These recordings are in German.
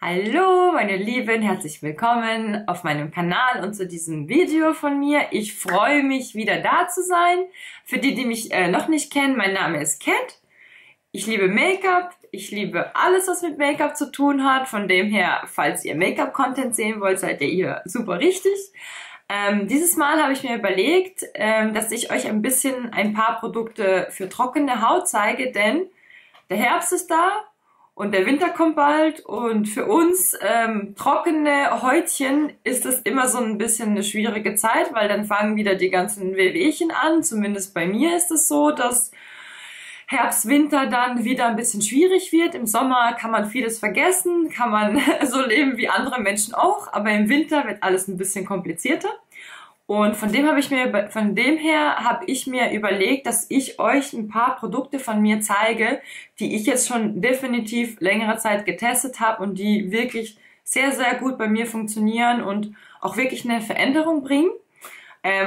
Hallo meine Lieben, herzlich willkommen auf meinem Kanal und zu diesem Video von mir. Ich freue mich wieder da zu sein. Für die, die mich noch nicht kennen, mein Name ist Cat. Ich liebe Make-up, ich liebe alles, was mit Make-up zu tun hat. Von dem her, falls ihr Make-up-Content sehen wollt, seid ihr hier super richtig. Dieses Mal habe ich mir überlegt, dass ich euch ein paar Produkte für trockene Haut zeige, denn der Herbst ist da. Und der Winter kommt bald und für uns trockene Häutchen ist es immer so ein bisschen eine schwierige Zeit, weil dann fangen wieder die ganzen Wehwehchen an. Zumindest bei mir ist es so, dass Herbst, Winter dann wieder ein bisschen schwierig wird. Im Sommer kann man vieles vergessen, kann man so leben wie andere Menschen auch, aber im Winter wird alles ein bisschen komplizierter. Und von dem her habe ich mir überlegt, dass ich euch ein paar Produkte von mir zeige, die ich jetzt schon definitiv längere Zeit getestet habe und die wirklich sehr, sehr gut bei mir funktionieren und auch wirklich eine Veränderung bringen.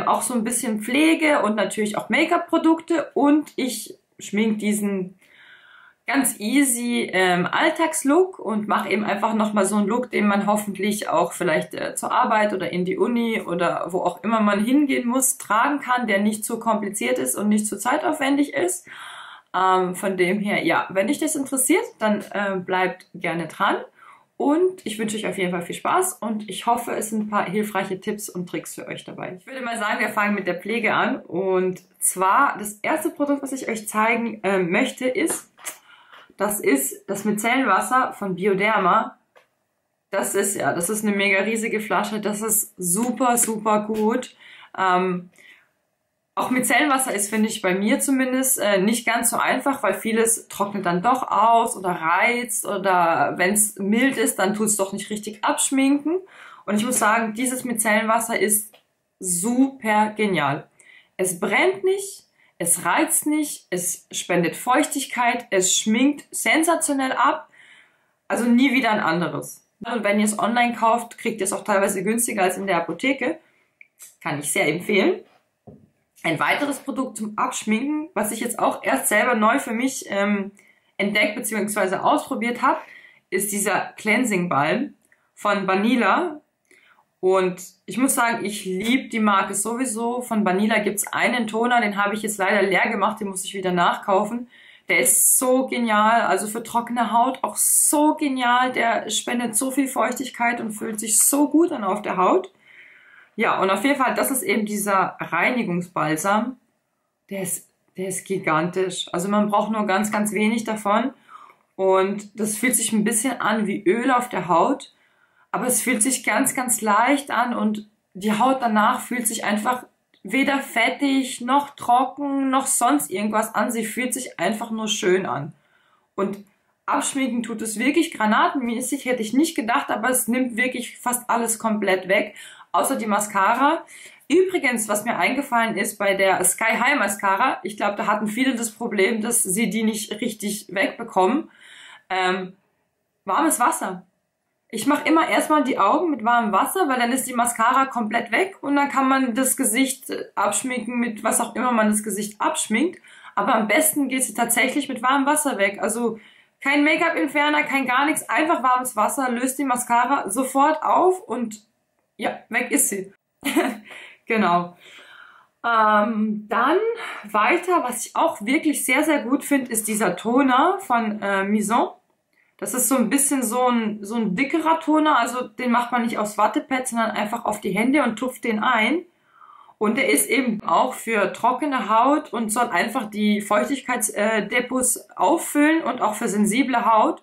Auch so ein bisschen Pflege und natürlich auch Make-up-Produkte und ich schmink diesen ganz easy Alltagslook und mache eben einfach nochmal so einen Look, den man hoffentlich auch vielleicht zur Arbeit oder in die Uni oder wo auch immer man hingehen muss, tragen kann, der nicht zu kompliziert ist und nicht zu zeitaufwendig ist. Von dem her, ja, wenn dich das interessiert, dann bleibt gerne dran und ich wünsche euch auf jeden Fall viel Spaß und ich hoffe, es sind ein paar hilfreiche Tipps und Tricks für euch dabei. Ich würde mal sagen, wir fangen mit der Pflege an und zwar das erste Produkt, was ich euch zeigen möchte, ist das Micellenwasser von Bioderma. Das ist eine mega riesige Flasche. Das ist super, super gut. Auch Micellenwasser ist, finde ich, bei mir zumindest nicht ganz so einfach, weil vieles trocknet dann doch aus oder reizt oder wenn es mild ist, dann tut es doch nicht richtig abschminken. Und ich muss sagen, dieses Micellenwasser ist super genial. Es brennt nicht. Es reizt nicht, es spendet Feuchtigkeit, es schminkt sensationell ab, also nie wieder ein anderes. Und wenn ihr es online kauft, kriegt ihr es auch teilweise günstiger als in der Apotheke. Kann ich sehr empfehlen. Ein weiteres Produkt zum Abschminken, was ich jetzt auch erst selber neu für mich entdeckt bzw. ausprobiert habe, ist dieser Cleansing Balm von Banila. Und ich muss sagen, ich liebe die Marke sowieso. Von Banila gibt es einen Toner, den habe ich jetzt leider leer gemacht, den muss ich wieder nachkaufen. Der ist so genial, also für trockene Haut auch so genial. Der spendet so viel Feuchtigkeit und fühlt sich so gut an auf der Haut. Ja, und auf jeden Fall, das ist eben dieser Reinigungsbalsam. Der ist gigantisch. Also man braucht nur ganz, ganz wenig davon. Und das fühlt sich ein bisschen an wie Öl auf der Haut. Aber es fühlt sich ganz, ganz leicht an und die Haut danach fühlt sich einfach weder fettig, noch trocken, noch sonst irgendwas an. Sie fühlt sich einfach nur schön an. Und abschminken tut es wirklich granatenmäßig, hätte ich nicht gedacht, aber es nimmt wirklich fast alles komplett weg, außer die Mascara. Übrigens, was mir eingefallen ist bei der Sky High Mascara, ich glaube, da hatten viele das Problem, dass sie die nicht richtig wegbekommen. Warmes Wasser. Ich mache immer erstmal die Augen mit warmem Wasser, weil dann ist die Mascara komplett weg und dann kann man das Gesicht abschminken mit was auch immer man das Gesicht abschminkt. Aber am besten geht sie tatsächlich mit warmem Wasser weg. Also kein Make-up-Entferner, kein gar nichts, einfach warmes Wasser, löst die Mascara sofort auf und ja, weg ist sie. Genau. Dann weiter, was ich auch wirklich sehr, sehr gut finde, ist dieser Toner von Mison. Das ist so ein bisschen so ein dickerer Toner, also den macht man nicht aufs Wattepad, sondern einfach auf die Hände und tupft den ein. Und der ist eben auch für trockene Haut und soll einfach die Feuchtigkeitsdepots auffüllen und auch für sensible Haut.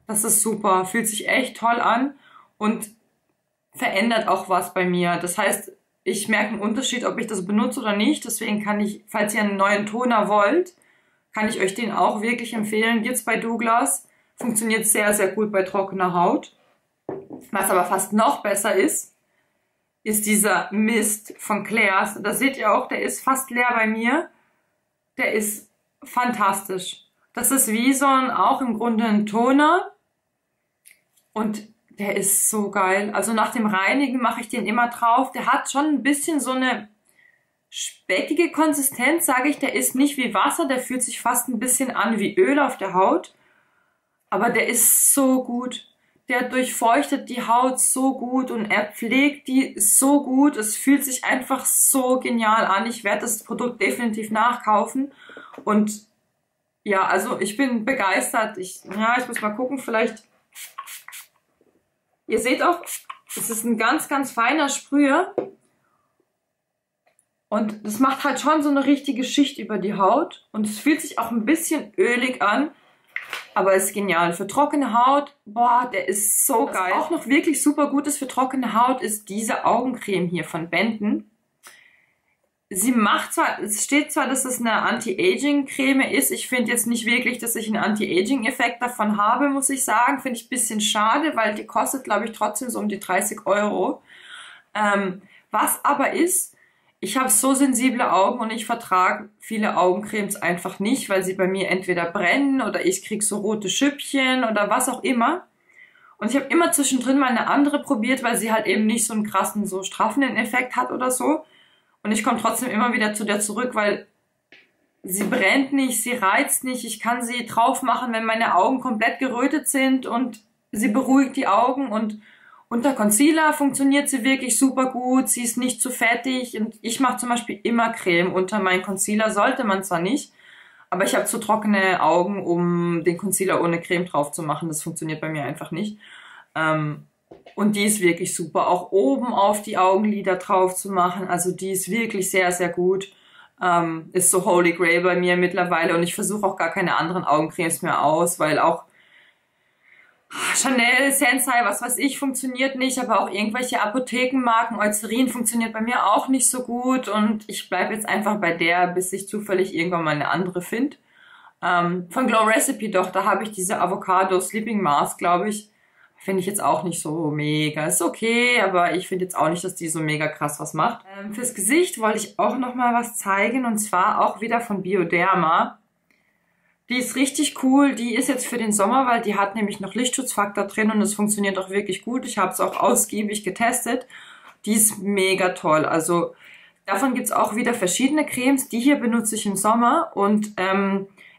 Das ist super, fühlt sich echt toll an und verändert auch was bei mir. Das heißt, ich merke einen Unterschied, ob ich das benutze oder nicht. Deswegen kann ich, falls ihr einen neuen Toner wollt, kann ich euch den auch wirklich empfehlen. Gibt's bei Douglas. Funktioniert sehr, sehr gut bei trockener Haut. Was aber fast noch besser ist dieser Mist von Claire's. Da seht ihr auch, der ist fast leer bei mir. Der ist fantastisch. Das ist wie auch im Grunde ein Toner. Und der ist so geil. Also nach dem Reinigen mache ich den immer drauf. Der hat schon ein bisschen so eine speckige Konsistenz, sage ich. Der ist nicht wie Wasser, der fühlt sich fast ein bisschen an wie Öl auf der Haut. Aber der ist so gut. der durchfeuchtet die Haut so gut und er pflegt die so gut. Es fühlt sich einfach so genial an. Ich werde das Produkt definitiv nachkaufen. Und ja, also ich bin begeistert. Ich muss mal gucken, vielleicht. Ihr seht auch, es ist ein ganz, ganz feiner Sprüher. Und das macht halt schon so eine richtige Schicht über die Haut. Und es fühlt sich auch ein bisschen ölig an. Aber ist genial. Für trockene Haut, boah, der ist so geil. Was auch noch wirklich super gut ist für trockene Haut, ist diese Augencreme hier von Benton. Sie macht zwar, es steht zwar, dass es eine Anti-Aging-Creme ist. Ich finde jetzt nicht wirklich, dass ich einen Anti-Aging-Effekt davon habe, muss ich sagen. Finde ich ein bisschen schade, weil die kostet, glaube ich, trotzdem so um die 30 €. Was aber ist, ich habe so sensible Augen und ich vertrage viele Augencremes einfach nicht, weil sie bei mir entweder brennen oder ich kriege so rote Schüppchen oder was auch immer. Und ich habe immer zwischendrin mal eine andere probiert, weil sie halt eben nicht so einen krassen, so straffenden Effekt hat oder so. Und ich komme trotzdem immer wieder zu der zurück, weil sie brennt nicht, sie reizt nicht. Ich kann sie drauf machen, wenn meine Augen komplett gerötet sind und sie beruhigt die Augen. Und unter Concealer funktioniert sie wirklich super gut. Sie ist nicht zu fettig. Und ich mache zum Beispiel immer Creme unter meinen Concealer. Sollte man zwar nicht, aber ich habe zu trockene Augen, um den Concealer ohne Creme drauf zu machen. Das funktioniert bei mir einfach nicht. Und die ist wirklich super, auch oben auf die Augenlider drauf zu machen. Also die ist wirklich sehr, sehr gut. Ist so Holy Grail bei mir mittlerweile. Und ich versuche auch gar keine anderen Augencremes mehr aus, weil auch Chanel, Sensai, was weiß ich, funktioniert nicht. Aber auch irgendwelche Apothekenmarken, Eucerin funktioniert bei mir auch nicht so gut. Und ich bleibe jetzt einfach bei der, bis ich zufällig irgendwann mal eine andere finde. Von Glow Recipe doch, da habe ich diese Avocado Sleeping Mask, glaube ich. Finde ich jetzt auch nicht so mega. Ist okay, aber ich finde jetzt auch nicht, dass die so mega krass was macht. Fürs Gesicht wollte ich auch noch mal was zeigen. Und zwar auch wieder von Bioderma. Die ist richtig cool. Die ist jetzt für den Sommer, weil die hat nämlich noch Lichtschutzfaktor drin. Und es funktioniert auch wirklich gut. Ich habe es auch ausgiebig getestet. Die ist mega toll. Also davon gibt es auch wieder verschiedene Cremes. Die hier benutze ich im Sommer. Und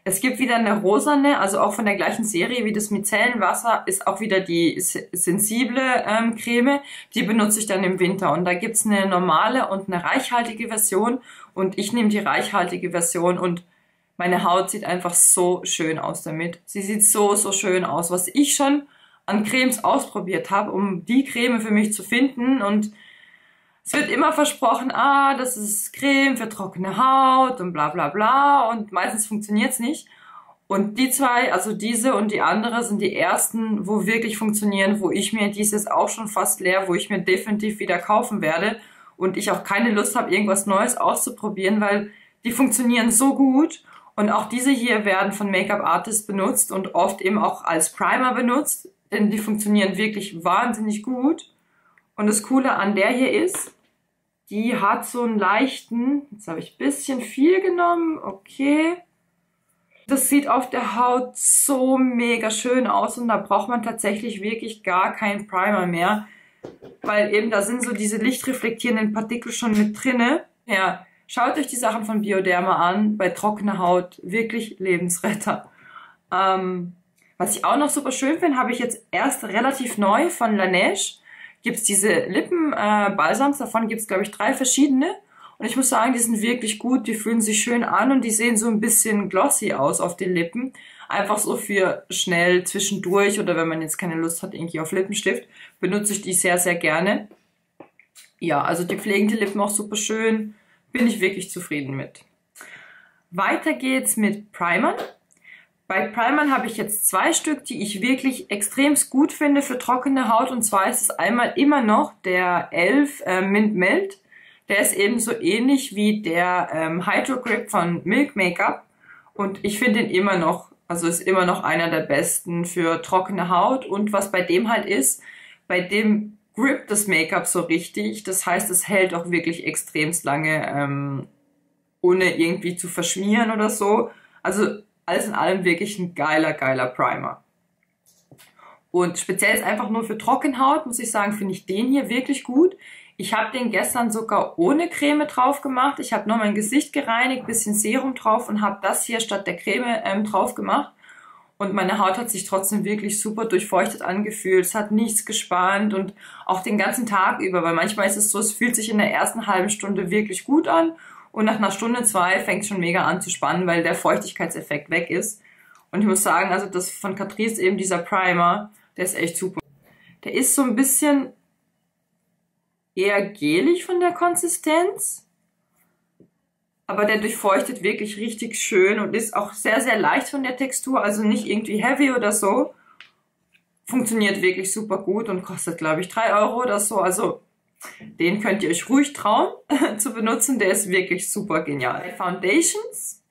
es gibt wieder eine rosane, also auch von der gleichen Serie wie das Micellenwasser, ist auch wieder die sensible Creme. Die benutze ich dann im Winter. Und da gibt's eine normale und eine reichhaltige Version. Und ich nehme die reichhaltige Version und meine Haut sieht einfach so schön aus damit. Sie sieht so, so schön aus. Was ich schon an Cremes ausprobiert habe, um die Creme für mich zu finden. Und es wird immer versprochen, das ist Creme für trockene Haut und bla bla bla und meistens funktioniert's nicht. Und die zwei, also diese und die andere, sind die ersten, wo wirklich funktionieren, wo ich mir dieses auch schon fast leer, wo ich mir definitiv wieder kaufen werde und ich auch keine Lust habe, irgendwas Neues auszuprobieren, weil die funktionieren so gut. Und auch diese hier werden von Make-up-Artists benutzt und oft eben auch als Primer benutzt, denn die funktionieren wirklich wahnsinnig gut. Und das Coole an der hier ist, die hat so einen leichten, jetzt habe ich ein bisschen viel genommen, okay. Das sieht auf der Haut so mega schön aus und da braucht man tatsächlich wirklich gar keinen Primer mehr, weil eben da sind so diese lichtreflektierenden Partikel schon mit drinne. Ja, schaut euch die Sachen von Bioderma an, bei trockener Haut wirklich Lebensretter. Was ich auch noch super schön finde, habe ich jetzt erst relativ neu von Laneige. Gibt es diese Lippenbalsams, davon gibt es, glaube ich, 3 verschiedene. Und ich muss sagen, die sind wirklich gut, die fühlen sich schön an und die sehen so ein bisschen glossy aus auf den Lippen. Einfach so für schnell zwischendurch oder wenn man jetzt keine Lust hat irgendwie auf Lippenstift, benutze ich die sehr, sehr gerne. Ja, also die pflegen die Lippen auch super schön, bin ich wirklich zufrieden mit. Weiter geht's mit Primern. Bei Primern habe ich jetzt 2 Stück, die ich wirklich extremst gut finde für trockene Haut. Und zwar ist es einmal immer noch der e.l.f. Mint Melt. Der ist eben so ähnlich wie der Hydro Grip von Milk Makeup. Und ich finde ihn immer noch, also ist immer noch einer der besten für trockene Haut. Und was bei dem halt ist, bei dem grippt das Make-up so richtig. Das heißt, es hält auch wirklich extremst lange, ohne irgendwie zu verschmieren oder so. Also alles in allem wirklich ein geiler, geiler Primer. Und speziell ist einfach nur für Trockenhaut, muss ich sagen, finde ich den hier wirklich gut. Ich habe den gestern sogar ohne Creme drauf gemacht. Ich habe nur mein Gesicht gereinigt, bisschen Serum drauf und habe das hier statt der Creme drauf gemacht. Und meine Haut hat sich trotzdem wirklich super durchfeuchtet angefühlt. Es hat nichts gespannt und auch den ganzen Tag über, weil manchmal ist es so, es fühlt sich in der ersten halben Stunde wirklich gut an und nach einer Stunde, zwei fängt es schon mega an zu spannen, weil der Feuchtigkeitseffekt weg ist. Und ich muss sagen, also das von Catrice eben dieser Primer, der ist echt super. Der ist so ein bisschen eher gelig von der Konsistenz. Aber der durchfeuchtet wirklich richtig schön und ist auch sehr, sehr leicht von der Textur, also nicht irgendwie heavy oder so. Funktioniert wirklich super gut und kostet, glaube ich, 3 Euro oder so. Also den könnt ihr euch ruhig trauen zu benutzen, der ist wirklich super genial. Bei Foundations,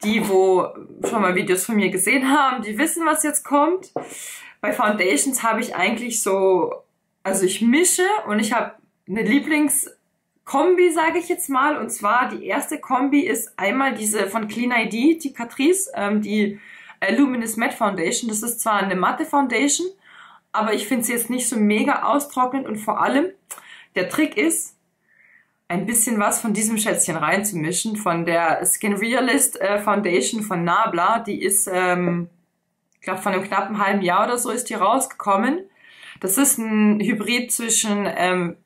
die, wo schon mal Videos von mir gesehen haben, die wissen, was jetzt kommt. Bei Foundations habe ich eigentlich so, also ich mische und ich habe eine Kombi, sage ich jetzt mal, und zwar die erste Kombi ist einmal diese von Clean ID, die Catrice, die Luminous Matte Foundation. Das ist zwar eine matte Foundation, aber ich finde sie jetzt nicht so mega austrocknend und vor allem, der Trick ist, ein bisschen was von diesem Schätzchen reinzumischen, von der Skin Realist Foundation von Nabla. Die ist, ich glaube, von einem knappen halben Jahr oder so ist die rausgekommen. Das ist ein Hybrid zwischen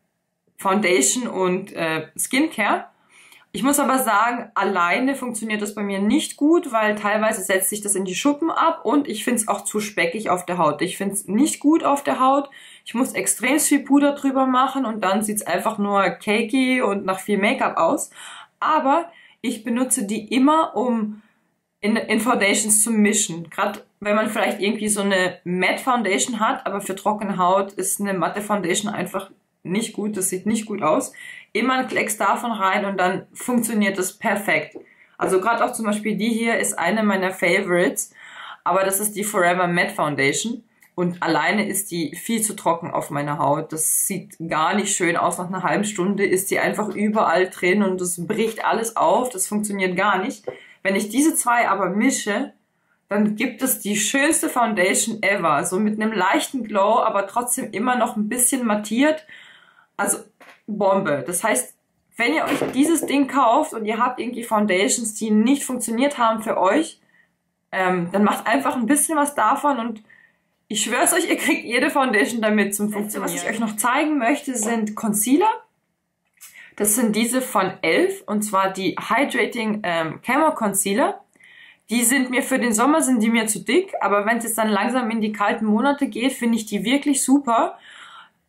Foundation und Skincare. Ich muss aber sagen, alleine funktioniert das bei mir nicht gut, weil teilweise setzt sich das in die Schuppen ab und ich finde es auch zu speckig auf der Haut. Ich finde es nicht gut auf der Haut. Ich muss extrem viel Puder drüber machen und dann sieht es einfach nur cakey und nach viel Make-up aus. Aber ich benutze die immer, um in Foundations zu mischen. Gerade wenn man vielleicht irgendwie so eine Matte Foundation hat, aber für trockene Haut ist eine matte Foundation einfach nicht gut, das sieht nicht gut aus. Immer ein Klecks davon rein und dann funktioniert das perfekt. Also gerade auch zum Beispiel die hier ist eine meiner Favorites, aber das ist die Forever Matte Foundation und alleine ist die viel zu trocken auf meiner Haut. Das sieht gar nicht schön aus. Nach einer halben Stunde ist die einfach überall drin und das bricht alles auf. Das funktioniert gar nicht. Wenn ich diese zwei aber mische, dann gibt es die schönste Foundation ever. So mit einem leichten Glow, aber trotzdem immer noch ein bisschen mattiert. Also Bombe. Das heißt, wenn ihr euch dieses Ding kauft und ihr habt irgendwie Foundations, die nicht funktioniert haben für euch, dann macht einfach ein bisschen was davon und ich schwör's euch, ihr kriegt jede Foundation damit zum Funktionieren. Was ich euch noch zeigen möchte, sind Concealer. Das sind diese von e.l.f. und zwar die Hydrating Camo Concealer. Die sind mir für den Sommer sind die mir zu dick, aber wenn es jetzt dann langsam in die kalten Monate geht, finde ich die wirklich super.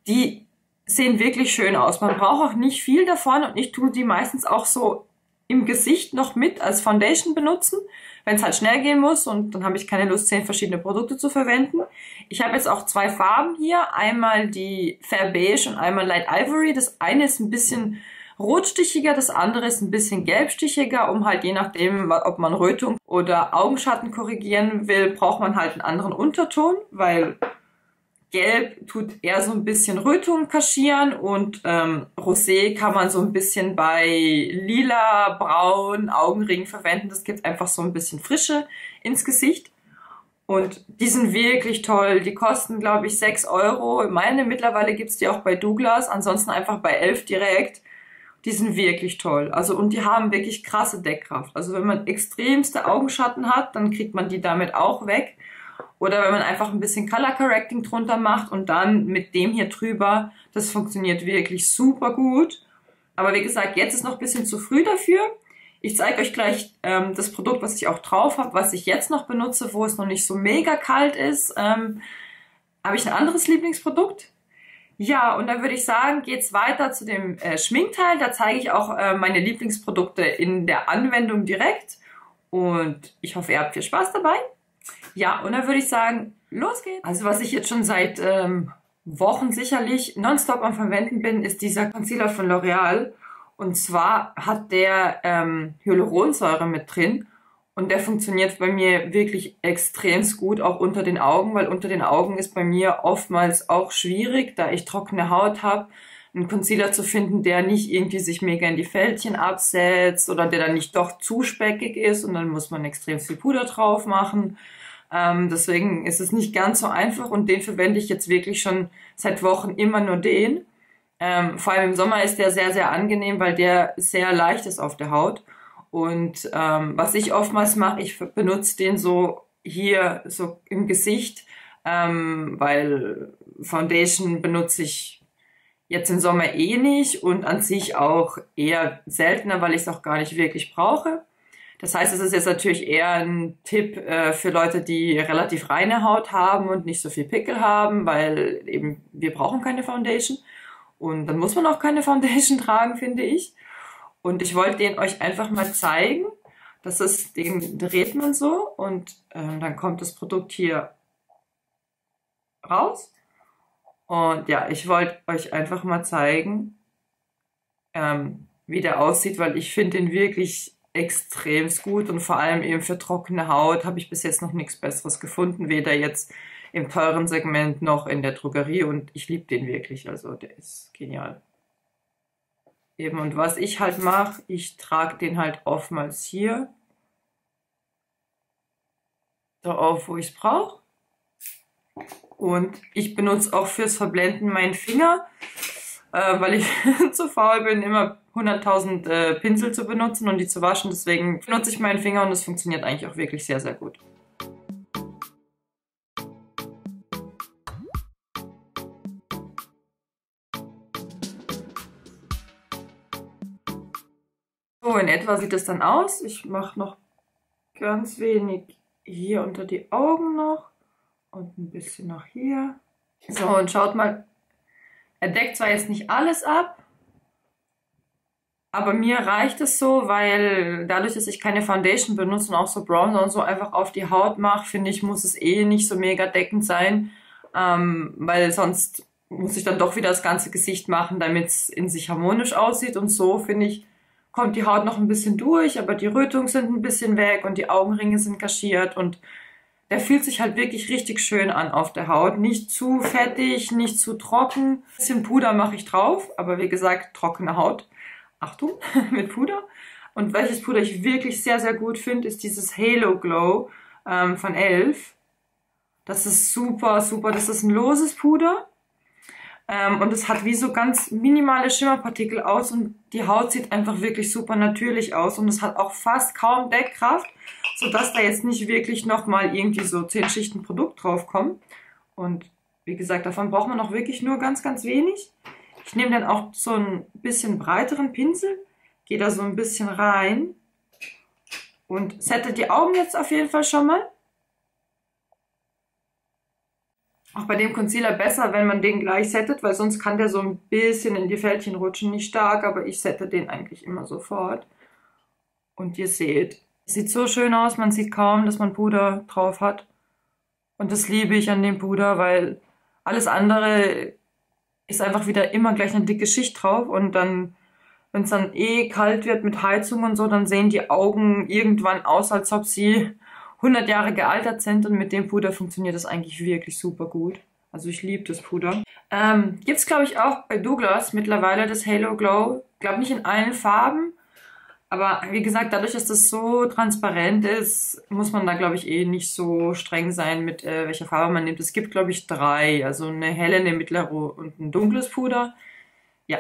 Die sehen wirklich schön aus. Man braucht auch nicht viel davon und ich tue die meistens auch so im Gesicht noch mit als Foundation benutzen, wenn es halt schnell gehen muss und dann habe ich keine Lust, 10 verschiedene Produkte zu verwenden. Ich habe jetzt auch 2 Farben hier, einmal die Fair Beige und einmal Light Ivory. Das eine ist ein bisschen rotstichiger, das andere ist ein bisschen gelbstichiger, um halt je nachdem, ob man Rötung oder Augenschatten korrigieren will, braucht man halt einen anderen Unterton, weil Gelb tut eher so ein bisschen Rötung kaschieren und Rosé kann man so ein bisschen bei lila, braun, Augenringen verwenden. Das gibt einfach so ein bisschen Frische ins Gesicht. Und die sind wirklich toll. Die kosten, glaube ich, 6 Euro. Meine mittlerweile gibt's die auch bei Douglas, ansonsten einfach bei e.l.f. direkt. Die sind wirklich toll. Also und die haben wirklich krasse Deckkraft. Also wenn man extremste Augenschatten hat, dann kriegt man die damit auch weg. Oder wenn man einfach ein bisschen Color Correcting drunter macht und dann mit dem hier drüber, das funktioniert wirklich super gut. Aber wie gesagt, jetzt ist noch ein bisschen zu früh dafür. Ich zeige euch gleich das Produkt, was ich auch drauf habe, was ich jetzt noch benutze, wo es noch nicht so mega kalt ist. Habe ich ein anderes Lieblingsprodukt? Ja, und dann würde ich sagen, geht's weiter zu dem Schminkteil. Da zeige ich auch meine Lieblingsprodukte in der Anwendung direkt. Und ich hoffe, ihr habt viel Spaß dabei. Ja, und dann würde ich sagen, los geht's. Also was ich jetzt schon seit Wochen sicherlich nonstop am Verwenden bin, ist dieser Concealer von L'Oreal. Und zwar hat der Hyaluronsäure mit drin. Und der funktioniert bei mir wirklich extremst gut, auch unter den Augen, weil unter den Augen ist bei mir oftmals auch schwierig, da ich trockene Haut habe, einen Concealer zu finden, der nicht irgendwie sich mega in die Fältchen absetzt oder der dann nicht doch zu speckig ist und dann muss man extrem viel Puder drauf machen. Deswegen ist es nicht ganz so einfach und den verwende ich jetzt wirklich schon seit Wochen immer nur den. Vor allem im Sommer ist der sehr, sehr angenehm, weil der sehr leicht ist auf der Haut. Und was ich oftmals mache, ich benutze den so hier so im Gesicht, weil Foundation benutze ich jetzt im Sommer eh nicht und an sich auch eher seltener, weil ich es auch gar nicht wirklich brauche. Das heißt, es ist jetzt natürlich eher ein Tipp für Leute, die relativ reine Haut haben und nicht so viel Pickel haben, weil eben wir brauchen keine Foundation und dann muss man auch keine Foundation tragen, finde ich. Und ich wollte den euch einfach mal zeigen. Den dreht man so und dann kommt das Produkt hier raus. Und ja, ich wollte euch einfach mal zeigen, wie der aussieht, weil ich finde den wirklich extrem gut und vor allem eben für trockene Haut habe ich bis jetzt noch nichts Besseres gefunden, weder jetzt im teuren Segment noch in der Drogerie und ich liebe den wirklich, also der ist genial. Eben, und was ich halt mache, ich trage den halt oftmals hier so auf, wo ich es brauche. Und ich benutze auch fürs Verblenden meinen Finger, weil ich zu faul bin, immer 100.000 Pinsel zu benutzen und die zu waschen. Deswegen benutze ich meinen Finger und es funktioniert eigentlich auch wirklich sehr, sehr gut. So, in etwa sieht es dann aus. Ich mache noch ganz wenig hier unter die Augen noch und ein bisschen noch hier. So, und schaut mal, er deckt zwar jetzt nicht alles ab, aber mir reicht es so, weil dadurch, dass ich keine Foundation benutze und auch so Bronzer und so einfach auf die Haut mache, finde ich, muss es eh nicht so mega deckend sein, weil sonst muss ich dann doch wieder das ganze Gesicht machen, damit es in sich harmonisch aussieht. Und so, finde ich, kommt die Haut noch ein bisschen durch, aber die Rötungen sind ein bisschen weg und die Augenringe sind kaschiert und der fühlt sich halt wirklich richtig schön an auf der Haut. Nicht zu fettig, nicht zu trocken. Ein bisschen Puder mache ich drauf, aber wie gesagt, trockene Haut. Achtung, mit Puder. Und welches Puder ich wirklich sehr, sehr gut finde, ist dieses Halo Glow von e.l.f. Das ist super, super. Das ist ein loses Puder. Und es hat wie so ganz minimale Schimmerpartikel aus und die Haut sieht einfach wirklich super natürlich aus und es hat auch fast kaum Deckkraft, sodass da jetzt nicht wirklich nochmal irgendwie so 10 Schichten Produkt drauf kommen. Und wie gesagt, davon braucht man auch wirklich nur ganz, ganz wenig. Ich nehme dann auch so ein bisschen breiteren Pinsel, gehe da so ein bisschen rein und sette die Augen jetzt auf jeden Fall schon mal. Auch bei dem Concealer besser, wenn man den gleich settet, weil sonst kann der so ein bisschen in die Fältchen rutschen. Nicht stark, aber ich sette den eigentlich immer sofort. Und ihr seht, es sieht so schön aus, man sieht kaum, dass man Puder drauf hat. Und das liebe ich an dem Puder, weil alles andere ist einfach wieder immer gleich eine dicke Schicht drauf. Und dann, wenn es dann eh kalt wird mit Heizung und so, dann sehen die Augen irgendwann aus, als ob sie 100 Jahre gealtert sind und mit dem Puder funktioniert das eigentlich wirklich super gut. Also ich liebe das Puder. Gibt es glaube ich auch bei Douglas mittlerweile das Halo Glow. Ich glaube nicht in allen Farben, aber wie gesagt, dadurch, dass das so transparent ist, muss man da glaube ich eh nicht so streng sein mit welcher Farbe man nimmt. Es gibt glaube ich 3, also eine helle, eine mittlere und ein dunkles Puder. Ja.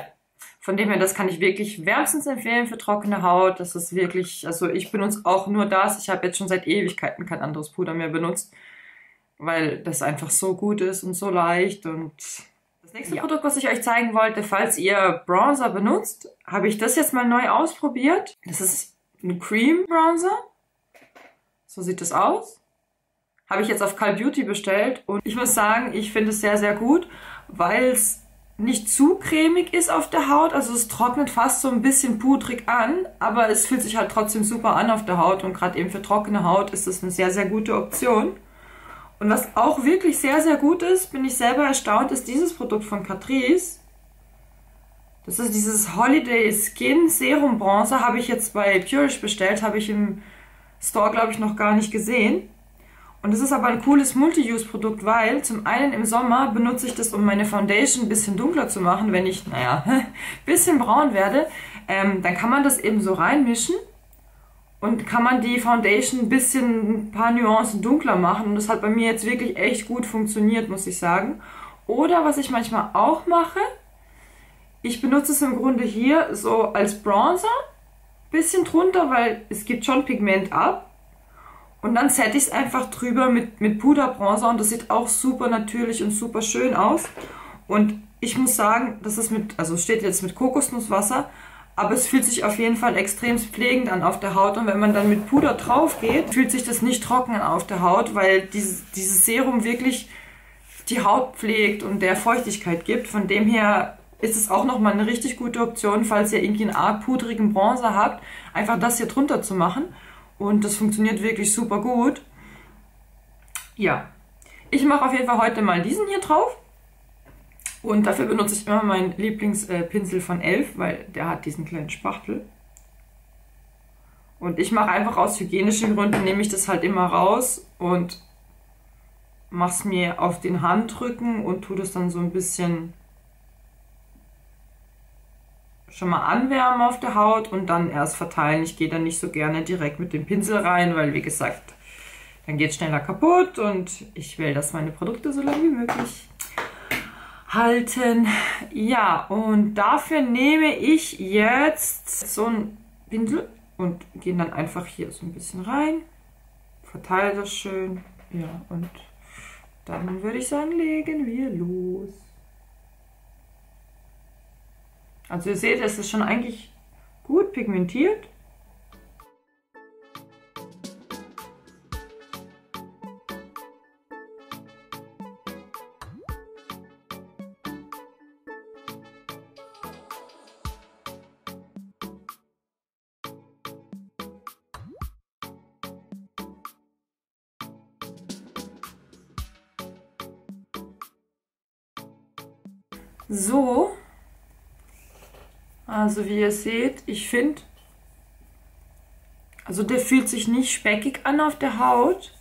Von dem her, das kann ich wirklich wärmstens empfehlen für trockene Haut. Das ist wirklich, also ich benutze auch nur das. Ich habe jetzt schon seit Ewigkeiten kein anderes Puder mehr benutzt, weil das einfach so gut ist und so leicht. Und das nächste Produkt, was ich euch zeigen wollte, falls ihr Bronzer benutzt, habe ich das jetzt mal neu ausprobiert. Das ist ein Cream Bronzer. So sieht das aus. Habe ich jetzt auf Call Beauty bestellt und ich muss sagen, ich finde es sehr, sehr gut, weil es nicht zu cremig ist auf der Haut, also es trocknet fast so ein bisschen pudrig an, aber es fühlt sich halt trotzdem super an auf der Haut und gerade eben für trockene Haut ist das eine sehr, sehr gute Option. Und was auch wirklich sehr, sehr gut ist, bin ich selber erstaunt, ist dieses Produkt von Catrice. Das ist dieses Holiday Skin Serum Bronzer, habe ich jetzt bei Purish bestellt, habe ich im Store, glaube ich, noch gar nicht gesehen. Und es ist aber ein cooles Multi-Use-Produkt, weil zum einen im Sommer benutze ich das, um meine Foundation ein bisschen dunkler zu machen, wenn ich, naja, ein bisschen braun werde. Dann kann man das eben so reinmischen und kann man die Foundation ein paar Nuancen dunkler machen. Und das hat bei mir jetzt wirklich echt gut funktioniert, muss ich sagen. Oder was ich manchmal auch mache, ich benutze es im Grunde hier so als Bronzer, bisschen drunter, weil es gibt schon Pigment ab. Und dann setze ich es einfach drüber mit Puderbronzer und das sieht auch super natürlich und super schön aus. Und ich muss sagen, das ist also steht jetzt mit Kokosnusswasser, aber es fühlt sich auf jeden Fall extrem pflegend an auf der Haut. Und wenn man dann mit Puder drauf geht, fühlt sich das nicht trocken an auf der Haut, weil dieses Serum wirklich die Haut pflegt und der Feuchtigkeit gibt. Von dem her ist es auch nochmal eine richtig gute Option, falls ihr irgendwie einen arg pudrigen Bronzer habt, einfach das hier drunter zu machen. Und das funktioniert wirklich super gut. Ja, ich mache auf jeden Fall heute mal diesen hier drauf. Und dafür benutze ich immer meinen Lieblingspinsel von Elf, weil der hat diesen kleinen Spachtel. Und ich mache einfach aus hygienischen Gründen, nehme ich das halt immer raus und mache es mir auf den Handrücken und tue das dann so ein bisschen schon mal anwärmen auf der Haut und dann erst verteilen. Ich gehe dann nicht so gerne direkt mit dem Pinsel rein, weil wie gesagt, dann geht es schneller kaputt und ich will, dass meine Produkte so lange wie möglich halten. Ja, und dafür nehme ich jetzt so einen Pinsel und gehe dann einfach hier so ein bisschen rein, verteile das schön. Ja, und dann würde ich sagen, legen wir los. Also ihr seht, es ist schon eigentlich gut pigmentiert. So. Also wie ihr seht, ich finde, also der fühlt sich nicht speckig an auf der Haut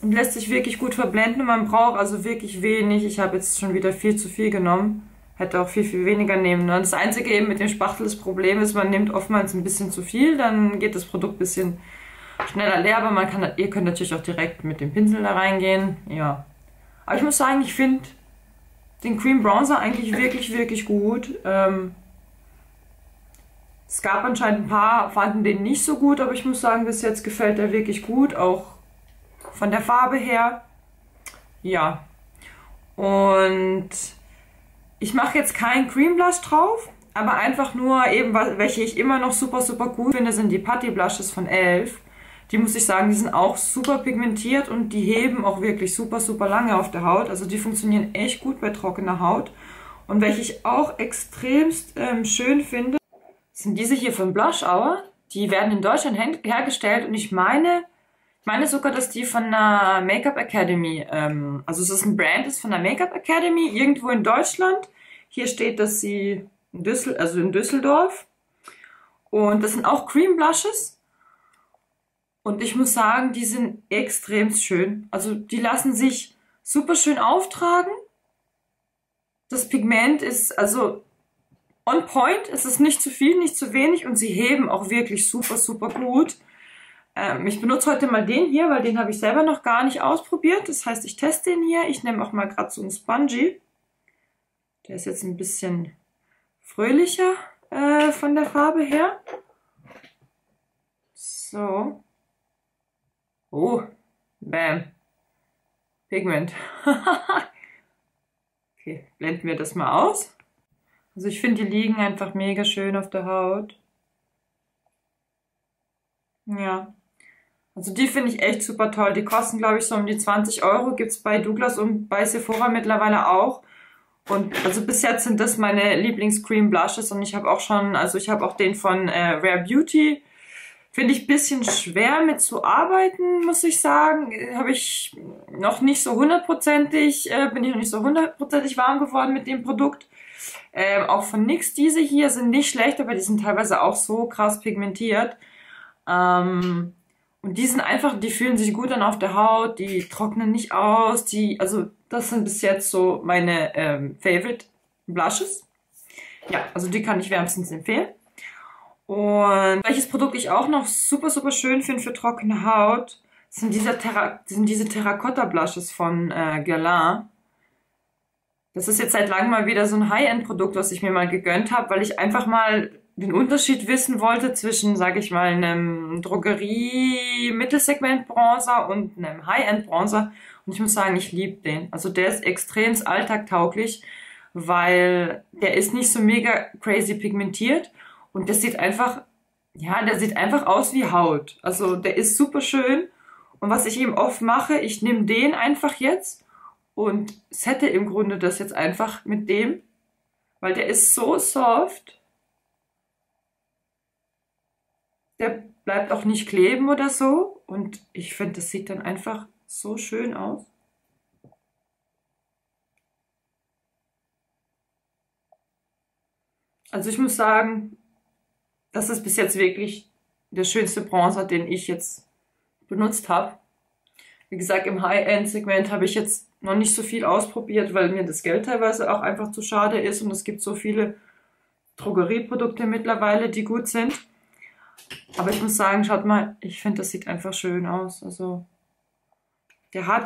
und lässt sich wirklich gut verblenden. Und man braucht also wirklich wenig. Ich habe jetzt schon wieder viel zu viel genommen. Hätte auch viel, viel weniger nehmen. Und das Einzige eben mit dem Spachtel, das Problem ist, man nimmt oftmals ein bisschen zu viel. Dann geht das Produkt ein bisschen schneller leer. Aber ihr könnt natürlich auch direkt mit dem Pinsel da reingehen. Ja. Aber ich muss sagen, ich finde den Cream Bronzer eigentlich wirklich, wirklich gut. Es gab anscheinend ein paar, fanden den nicht so gut, aber ich muss sagen, bis jetzt gefällt er wirklich gut, auch von der Farbe her. Ja, und ich mache jetzt keinen Cream Blush drauf, aber einfach nur eben, welche ich immer noch super, super gut finde, sind die Putty Blushes von Elf. Die muss ich sagen, die sind auch super pigmentiert und die heben auch wirklich super, super lange auf der Haut. Also die funktionieren echt gut bei trockener Haut. Und welche ich auch extremst schön finde, sind diese hier von Blush Hour. Die werden in Deutschland hergestellt und ich meine sogar, dass die von der Make-up Academy, also es ist ein Brand, ist von der Make-up Academy, irgendwo in Deutschland. Hier steht, dass sie in Düsseldorf. Und das sind auch Cream Blushes. Und ich muss sagen, die sind extrem schön. Also die lassen sich super schön auftragen. Das Pigment ist also on point, es ist nicht zu viel, nicht zu wenig und sie heben auch wirklich super, super gut. Ich benutze heute mal den hier, weil den habe ich selber noch gar nicht ausprobiert. Das heißt, ich teste den hier. Ich nehme auch mal gerade so einen Spongy. Der ist jetzt ein bisschen fröhlicher von der Farbe her. So. Oh, bam. Pigment. Okay, blenden wir das mal aus. Also ich finde, die liegen einfach mega schön auf der Haut. Ja. Also die finde ich echt super toll. Die kosten, glaube ich, so um die 20 €. Gibt es bei Douglas und bei Sephora mittlerweile auch. Und also bis jetzt sind das meine Lieblings-Cream Blushes. Und ich habe auch schon, also ich habe auch den von Rare Beauty. Finde ich ein bisschen schwer mit zu arbeiten, muss ich sagen. Habe ich noch nicht so hundertprozentig, bin ich noch nicht so hundertprozentig warm geworden mit dem Produkt. Auch von NYX, diese hier sind nicht schlecht, aber die sind teilweise auch so krass pigmentiert. Und die sind einfach, die fühlen sich gut an auf der Haut, die trocknen nicht aus. Also das sind bis jetzt so meine Favorite Blushes. Ja, also die kann ich wärmstens empfehlen. Und welches Produkt ich auch noch super, super schön finde für trockene Haut, sind diese Terracotta Blushes von Guerlain. Das ist jetzt seit langem mal wieder so ein High-End-Produkt, was ich mir mal gegönnt habe, weil ich einfach mal den Unterschied wissen wollte zwischen, sage ich mal, einem Drogerie-Mittelsegment-Bronzer und einem High-End-Bronzer. Und ich muss sagen, ich liebe den. Also der ist extrem alltagtauglich, weil der ist nicht so mega crazy pigmentiert und der sieht einfach, ja, der sieht einfach aus wie Haut. Also der ist super schön. Und was ich eben oft mache, ich nehme den einfach jetzt und sette im Grunde das jetzt einfach mit dem, weil der ist so soft. Der bleibt auch nicht kleben oder so. Und ich finde, das sieht dann einfach so schön aus. Also ich muss sagen, das ist bis jetzt wirklich der schönste Bronzer, den ich jetzt benutzt habe. Wie gesagt, im High-End-Segment habe ich jetzt noch nicht so viel ausprobiert, weil mir das Geld teilweise auch einfach zu schade ist und es gibt so viele Drogerieprodukte mittlerweile, die gut sind. Aber ich muss sagen, schaut mal, ich finde, das sieht einfach schön aus. Also,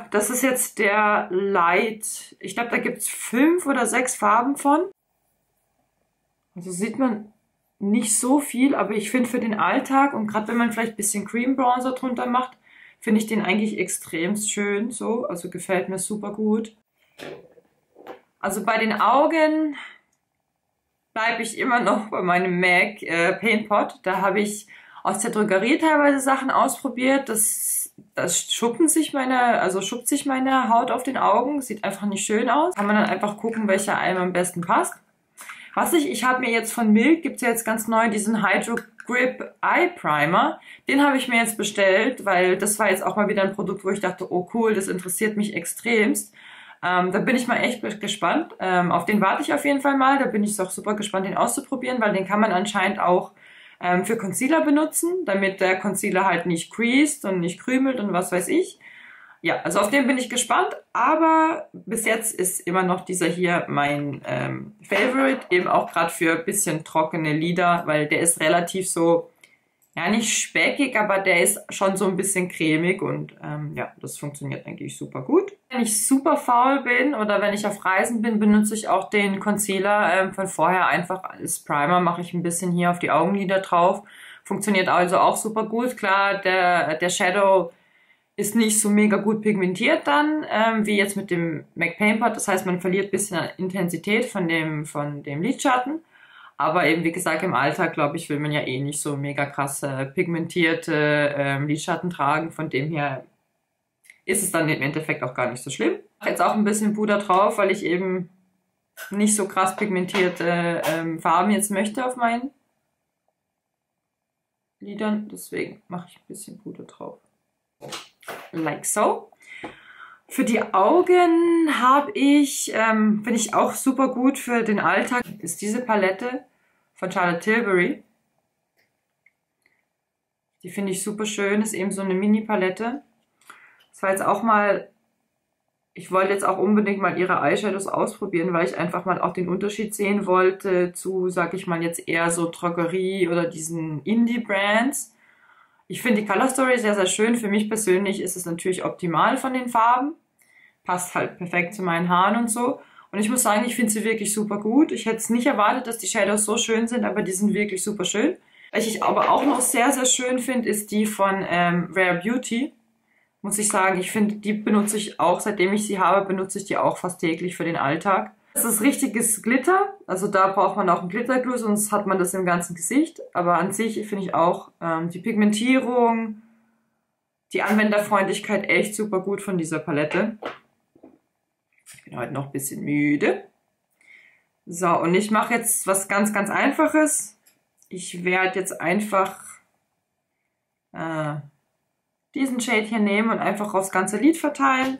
das ist jetzt der Light. Ich glaube, da gibt es 5 oder 6 Farben von. Also sieht man nicht so viel, aber ich finde für den Alltag und gerade wenn man vielleicht ein bisschen Cream Bronzer drunter macht, finde ich den eigentlich extrem schön. So, also gefällt mir super gut. Also bei den Augen bleibe ich immer noch bei meinem MAC Paint Pot. Da habe ich aus der Drogerie teilweise Sachen ausprobiert. Das schuppt sich meine Haut auf den Augen. Sieht einfach nicht schön aus. Kann man dann einfach gucken, welcher einem am besten passt. Ich habe mir jetzt von Milk, gibt es ja jetzt ganz neu diesen Hydro Grip Eye Primer. Den habe ich mir jetzt bestellt, weil das war jetzt auch mal wieder ein Produkt, wo ich dachte, oh cool, das interessiert mich extremst. Da bin ich mal echt gespannt. Auf den warte ich auf jeden Fall mal. Da bin ich auch super gespannt, den auszuprobieren, weil den kann man anscheinend auch für Concealer benutzen, damit der Concealer halt nicht creased und nicht krümelt und was weiß ich. Ja, also auf den bin ich gespannt, aber bis jetzt ist immer noch dieser hier mein Favorite, eben auch gerade für ein bisschen trockene Lider, weil der ist relativ so, ja nicht speckig, aber der ist schon so ein bisschen cremig und ja, das funktioniert eigentlich super gut. Wenn ich super faul bin oder wenn ich auf Reisen bin, benutze ich auch den Concealer von vorher einfach als Primer, mache ich ein bisschen hier auf die Augenlider drauf. Funktioniert also auch super gut. Klar, der Shadow ist nicht so mega gut pigmentiert dann, wie jetzt mit dem MAC Paint Pot. Das heißt, man verliert ein bisschen an Intensität von dem Lidschatten. Aber eben, wie gesagt, im Alltag, glaube ich, will man ja eh nicht so mega krasse pigmentierte Lidschatten tragen. Von dem her ist es dann im Endeffekt auch gar nicht so schlimm. Ich mache jetzt auch ein bisschen Puder drauf, weil ich eben nicht so krass pigmentierte Farben jetzt möchte auf meinen Lidern. Deswegen mache ich ein bisschen Puder drauf. Like so. Für die Augen finde ich auch super gut für den Alltag, ist diese Palette von Charlotte Tilbury. Die finde ich super schön, ist eben so eine Mini-Palette. Das war jetzt auch mal, ich wollte jetzt auch unbedingt mal ihre Eyeshadows ausprobieren, weil ich einfach mal auch den Unterschied sehen wollte zu, sag ich mal, jetzt eher so Drogerie oder diesen Indie-Brands. Ich finde die Color Story sehr, sehr schön. Für mich persönlich ist es natürlich optimal von den Farben. Passt halt perfekt zu meinen Haaren und so. Und ich muss sagen, ich finde sie wirklich super gut. Ich hätte es nicht erwartet, dass die Shadows so schön sind, aber die sind wirklich super schön. Welche ich aber auch noch sehr, sehr schön finde, ist die von Rare Beauty. Muss ich sagen, ich finde, die benutze ich auch, seitdem ich sie habe, benutze ich die auch fast täglich für den Alltag. Das ist richtiges Glitter, also da braucht man auch einen Glitterglue, sonst hat man das im ganzen Gesicht. Aber an sich finde ich auch die Pigmentierung, die Anwenderfreundlichkeit echt super gut von dieser Palette. Ich bin heute noch ein bisschen müde. So, und ich mache jetzt was ganz, ganz Einfaches. Ich werde jetzt einfach diesen Shade hier nehmen und einfach aufs ganze Lid verteilen.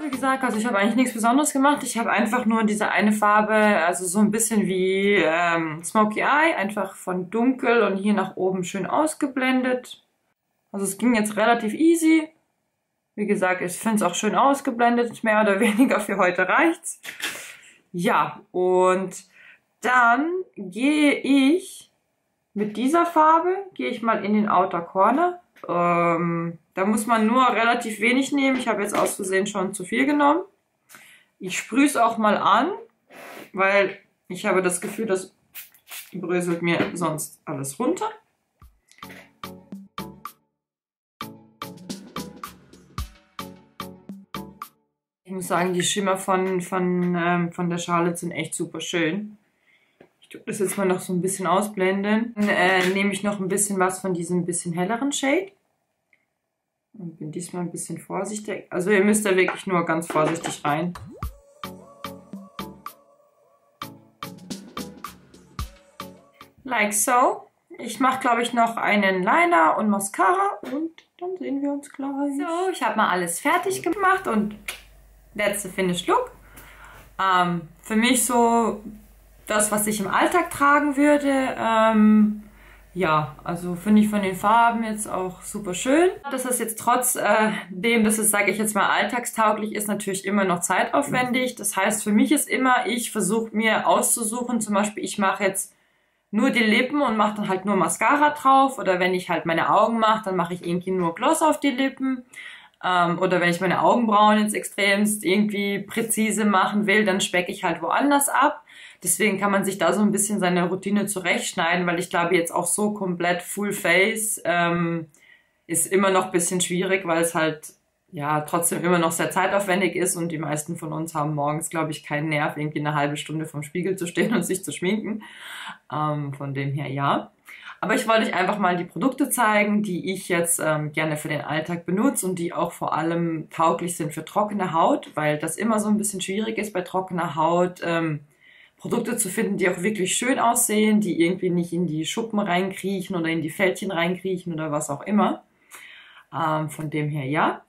Wie gesagt, also ich habe eigentlich nichts Besonderes gemacht. Ich habe einfach nur diese eine Farbe, also so ein bisschen wie Smoky Eye, einfach von dunkel und hier nach oben schön ausgeblendet. Also es ging jetzt relativ easy. Wie gesagt, ich finde es auch schön ausgeblendet, mehr oder weniger für heute reicht's. Ja, und Dann gehe ich mit dieser Farbe, gehe ich mal in den Outer Corner. Da muss man nur relativ wenig nehmen. Ich habe jetzt aus Versehen schon zu viel genommen. Ich sprühe es auch mal an, weil ich habe das Gefühl, das bröselt mir sonst alles runter. Ich muss sagen, die Schimmer von der Charlotte sind echt super schön. Ich tue das jetzt mal noch so ein bisschen ausblenden. Dann nehme ich noch ein bisschen was von diesem bisschen helleren Shade. Und bin diesmal ein bisschen vorsichtig. Also ihr müsst da wirklich nur ganz vorsichtig rein. Like so. Ich mache, glaube ich, noch einen Liner und Mascara und dann sehen wir uns gleich. So, ich habe mal alles fertig gemacht und that's the finished look. Für mich so das, was ich im Alltag tragen würde. Ja, also finde ich von den Farben jetzt auch super schön. Dass das jetzt trotzdem, dass es, sage ich jetzt mal, alltagstauglich ist, natürlich immer noch zeitaufwendig. Das heißt, für mich ist immer, ich versuche mir auszusuchen, zum Beispiel, ich mache jetzt nur die Lippen und mache dann halt nur Mascara drauf. Oder wenn ich halt meine Augen mache, dann mache ich irgendwie nur Gloss auf die Lippen. Oder wenn ich meine Augenbrauen jetzt extremst irgendwie präzise machen will, dann specke ich halt woanders ab. Deswegen kann man sich da so ein bisschen seine Routine zurechtschneiden, weil ich glaube jetzt auch so komplett Full Face ist immer noch ein bisschen schwierig, weil es halt ja trotzdem immer noch sehr zeitaufwendig ist und die meisten von uns haben morgens, glaube ich, keinen Nerv, irgendwie eine halbe Stunde vorm Spiegel zu stehen und sich zu schminken. Von dem her ja. Aber ich wollte euch einfach mal die Produkte zeigen, die ich jetzt gerne für den Alltag benutze und die auch vor allem tauglich sind für trockene Haut, weil das immer so ein bisschen schwierig ist bei trockener Haut, Produkte zu finden, die auch wirklich schön aussehen, die irgendwie nicht in die Schuppen reinkriechen oder in die Fältchen reinkriechen oder was auch immer. Von dem her ja.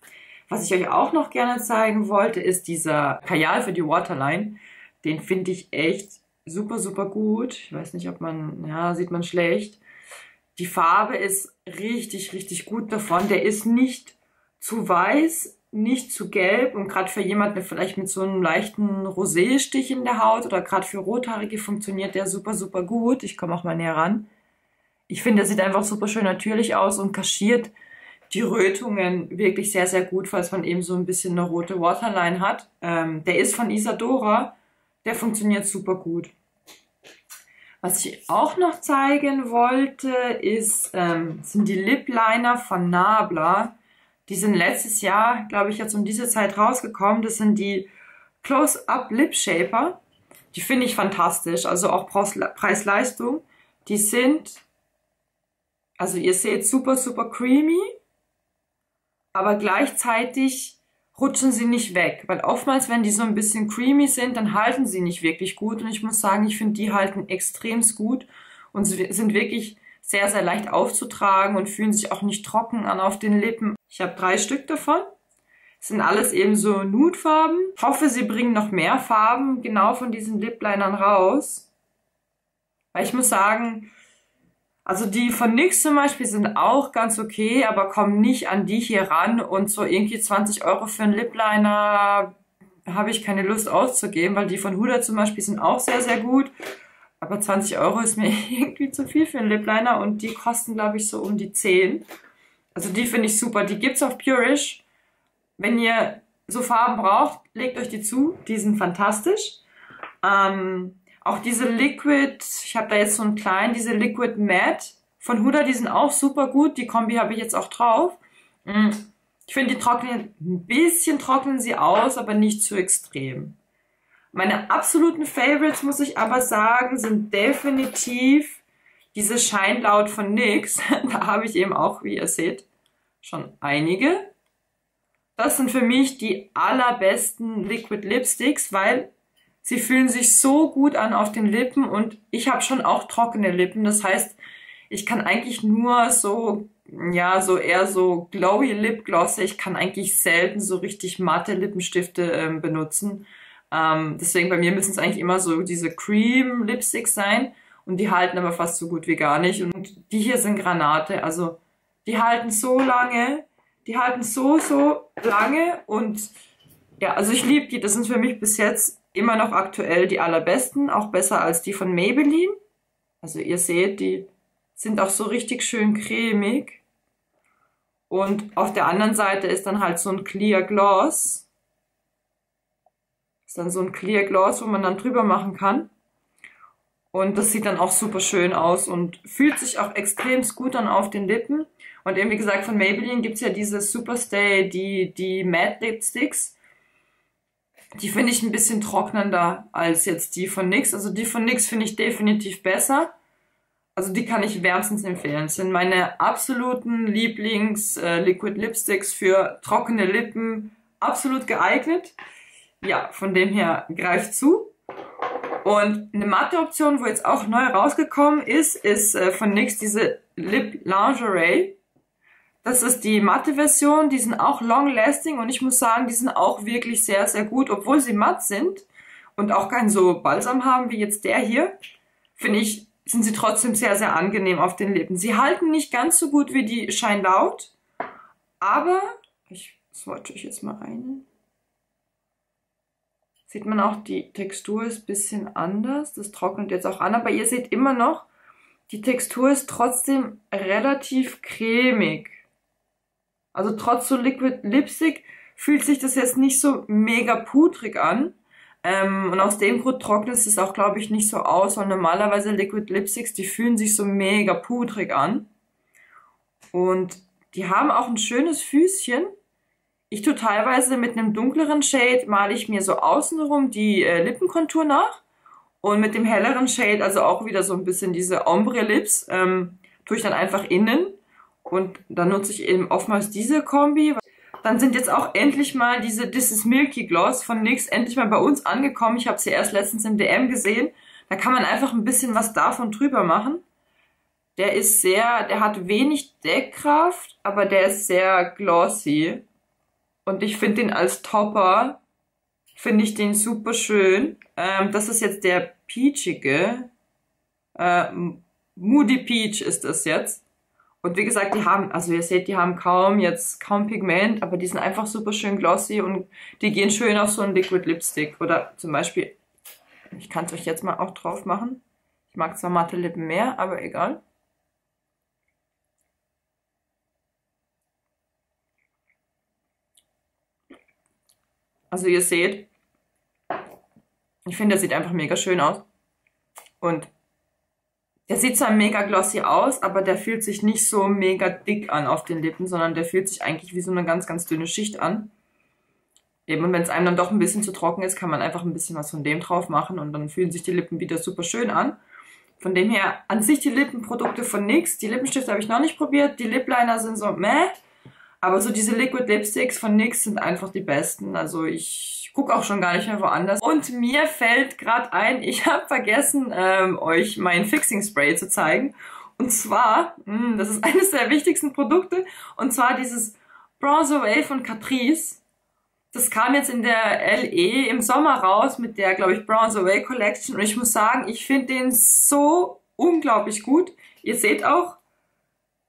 Was ich euch auch noch gerne zeigen wollte, ist dieser Kajal für die Waterline. Den finde ich echt super, super gut. Ich weiß nicht, ob man, ja, sieht man schlecht. Die Farbe ist richtig, richtig gut davon. Der ist nicht zu weiß, nicht zu gelb und gerade für jemanden, der vielleicht mit so einem leichten Rosé-Stich in der Haut oder gerade für Rothaarige funktioniert der super, super gut. Ich komme auch mal näher ran. Ich finde, der sieht einfach super schön natürlich aus und kaschiert die Rötungen wirklich sehr, sehr gut, falls man eben so ein bisschen eine rote Waterline hat. Der ist von Isadora, der funktioniert super gut. Was ich auch noch zeigen wollte, sind die Lip Liner von Nabla. Die sind letztes Jahr, glaube ich, jetzt um diese Zeit rausgekommen. Das sind die Close-Up Lip Shaper. Die finde ich fantastisch, also auch Preis-Leistung. Die sind, also ihr seht, super, super creamy, aber gleichzeitig rutschen sie nicht weg, weil oftmals, wenn die so ein bisschen creamy sind, dann halten sie nicht wirklich gut und ich muss sagen, ich finde, die halten extremst gut und sind wirklich sehr, sehr leicht aufzutragen und fühlen sich auch nicht trocken an auf den Lippen. Ich habe 3 Stück davon. Das sind alles eben so Nude-Farben. Ich hoffe, sie bringen noch mehr Farben genau von diesen Lip-Linern raus. Weil ich muss sagen, also die von NYX zum Beispiel sind auch ganz okay, aber kommen nicht an die hier ran und so irgendwie 20 € für einen Lip-Liner habe ich keine Lust auszugeben, weil die von Huda zum Beispiel sind auch sehr, sehr gut. Aber 20 € ist mir irgendwie zu viel für einen Lip-Liner und die kosten, glaube ich, so um die 10. Also die finde ich super. Die gibt's auf Purish. Wenn ihr so Farben braucht, legt euch die zu. Die sind fantastisch. Auch diese Liquid, ich habe da jetzt so einen kleinen, diese Liquid Matte von Huda, die sind auch super gut. Die Kombi habe ich jetzt auch drauf. Ich finde, die trocknen, ein bisschen trocknen sie aus, aber nicht zu extrem. Meine absoluten Favorites, muss ich aber sagen, sind definitiv diese Shine Loud von NYX. Da habe ich eben auch, wie ihr seht, schon einige. Das sind für mich die allerbesten Liquid Lipsticks, weil sie fühlen sich so gut an auf den Lippen und ich habe schon auch trockene Lippen. Das heißt, ich kann eigentlich nur so, ja, so eher so glowy Lipglosse. Ich kann eigentlich selten so richtig matte Lippenstifte benutzen. Deswegen bei mir müssen es eigentlich immer so diese Cream Lipsticks sein und die halten aber fast so gut wie gar nicht. Und die hier sind Granate, also die halten so lange, die halten so lange und Ja, also ich liebe die. Das sind für mich bis jetzt immer noch aktuell die allerbesten. Auch besser als die von Maybelline. Also ihr seht, die sind auch so richtig schön cremig. Und auf der anderen Seite ist dann halt so ein Clear Gloss. Ist dann so ein Clear Gloss, wo man dann drüber machen kann. Und das sieht dann auch super schön aus und fühlt sich auch extrem gut an auf den Lippen. Und eben wie gesagt, von Maybelline gibt's ja diese Superstay, die Matte Lipsticks. Die finde ich ein bisschen trocknender als jetzt die von NYX. Also die von NYX finde ich definitiv besser. Also die kann ich wärmstens empfehlen. Das sind meine absoluten Lieblings-Liquid Lipsticks für trockene Lippen. Absolut geeignet. Ja, von dem her greift zu. Und eine matte Option, wo jetzt auch neu rausgekommen ist von NYX diese Lip Lingerie. Das ist die matte Version, die sind auch long lasting und ich muss sagen, die sind auch wirklich sehr, sehr gut, obwohl sie matt sind und auch keinen so Balsam haben wie jetzt der hier, finde ich, sind sie trotzdem sehr, sehr angenehm auf den Lippen. Sie halten nicht ganz so gut wie die Shine Loud, aber ich swatche euch jetzt mal eine. Sieht man auch, die Textur ist ein bisschen anders. Das trocknet jetzt auch an, aber ihr seht immer noch, die Textur ist trotzdem relativ cremig. Also trotz so Liquid Lipstick fühlt sich das jetzt nicht so mega pudrig an. Und aus dem Grund trocknet es auch, glaube ich, nicht so aus, weil normalerweise Liquid Lipsticks, die fühlen sich so mega pudrig an. Und die haben auch ein schönes Füßchen. Ich tue teilweise mit einem dunkleren Shade, male ich mir so außenrum die Lippenkontur nach. Und mit dem helleren Shade, also auch wieder so ein bisschen diese Ombre Lips, tue ich dann einfach innen. Und dann nutze ich eben oftmals diese Kombi. Dann sind jetzt auch endlich mal diese This is Milky Gloss von NYX endlich mal bei uns angekommen. Ich habe sie erst letztens im DM gesehen. Da kann man einfach ein bisschen was davon drüber machen. Der hat wenig Deckkraft, aber der ist sehr glossy. Und ich finde den als Topper, finde ich den super schön. Das ist jetzt der peachige. Moody Peach ist das jetzt. Und wie gesagt, die haben, also ihr seht, die haben kaum Pigment, aber die sind einfach super schön glossy und die gehen schön auf so einen Liquid Lipstick. Oder zum Beispiel, ich kann es euch jetzt mal auch drauf machen. Ich mag zwar matte Lippen mehr, aber egal. Also ihr seht, ich finde, der sieht einfach mega schön aus. Und der sieht zwar mega glossy aus, aber der fühlt sich nicht so mega dick an auf den Lippen, sondern der fühlt sich eigentlich wie so eine ganz, ganz dünne Schicht an. Eben, und wenn es einem dann doch ein bisschen zu trocken ist, kann man einfach ein bisschen was von dem drauf machen und dann fühlen sich die Lippen wieder super schön an. Von dem her, an sich die Lippenprodukte von NYX, die Lippenstifte habe ich noch nicht probiert, die Lip Liner sind so meh. Aber so diese Liquid Lipsticks von NYX sind einfach die besten. Also ich gucke auch schon gar nicht mehr woanders. Und mir fällt gerade ein, ich habe vergessen, euch mein Fixing Spray zu zeigen. Und zwar, das ist eines der wichtigsten Produkte, und zwar dieses Bronze Away von Catrice. Das kam jetzt in der LE im Sommer raus mit der, glaube ich, Bronze Away Collection. Und ich muss sagen, ich finde den so unglaublich gut. Ihr seht auch,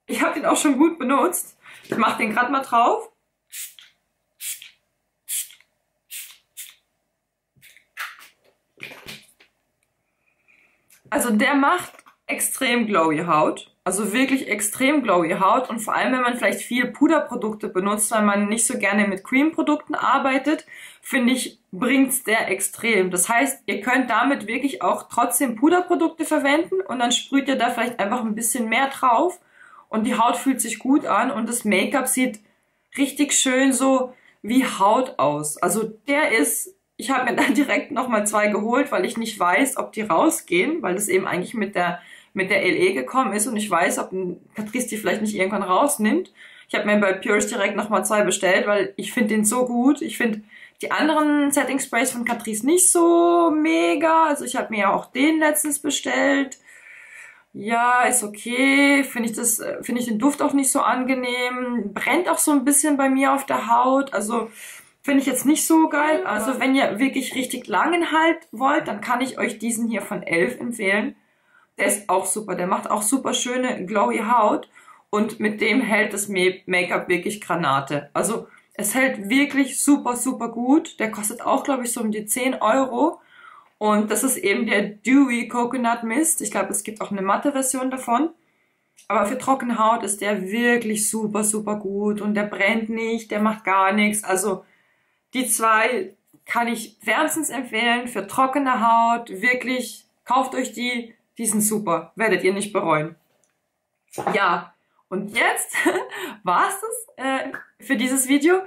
ich habe den auch schon gut benutzt. Ich mache den gerade mal drauf. Also der macht extrem glowy Haut. Also wirklich extrem glowy Haut. Und vor allem, wenn man vielleicht viel Puderprodukte benutzt, weil man nicht so gerne mit Cream-Produkten arbeitet, finde ich, bringt's der extrem. Das heißt, ihr könnt damit wirklich auch trotzdem Puderprodukte verwenden und dann sprüht ihr da vielleicht einfach ein bisschen mehr drauf. Und die Haut fühlt sich gut an und das Make-up sieht richtig schön so wie Haut aus. Also ich habe mir dann direkt nochmal 2 geholt, weil ich nicht weiß, ob die rausgehen, weil das eben eigentlich mit der LE gekommen ist und ich weiß, ob Catrice die vielleicht nicht irgendwann rausnimmt. Ich habe mir bei Purist direkt nochmal 2 bestellt, weil ich finde den so gut. Ich finde die anderen Setting Sprays von Catrice nicht so mega. Also ich habe mir ja auch den letztens bestellt. Ja, ist okay. Finde ich den Duft auch nicht so angenehm. Brennt auch so ein bisschen bei mir auf der Haut. Also finde ich jetzt nicht so geil. Also wenn ihr wirklich richtig langen Halt wollt, dann kann ich euch diesen hier von Elf empfehlen. Der ist auch super. Der macht auch super schöne glowy Haut. Und mit dem hält das Make-up wirklich Granate. Also Es hält wirklich super, super gut. Der kostet auch, glaube ich, so um die 10 Euro. Und das ist eben der Dewy Coconut Mist. Ich glaube, es gibt auch eine matte Version davon. Aber für trockene Haut ist der wirklich super, super gut. Und der brennt nicht, der macht gar nichts. Also die zwei kann ich wärmstens empfehlen für trockene Haut. Wirklich, kauft euch die. Die sind super. Werdet ihr nicht bereuen. Ja, und jetzt war's das für dieses Video.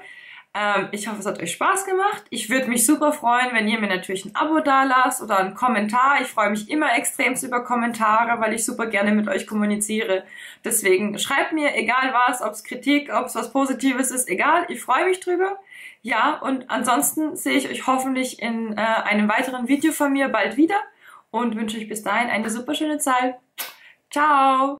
Ich hoffe, es hat euch Spaß gemacht. Ich würde mich super freuen, wenn ihr mir natürlich ein Abo dalasst oder einen Kommentar. Ich freue mich immer extrem über Kommentare, weil ich super gerne mit euch kommuniziere. Deswegen schreibt mir, egal was, ob es Kritik, ob es was Positives ist, egal. Ich freue mich drüber. Ja, und ansonsten sehe ich euch hoffentlich in einem weiteren Video von mir bald wieder und wünsche euch bis dahin eine super schöne Zeit. Ciao!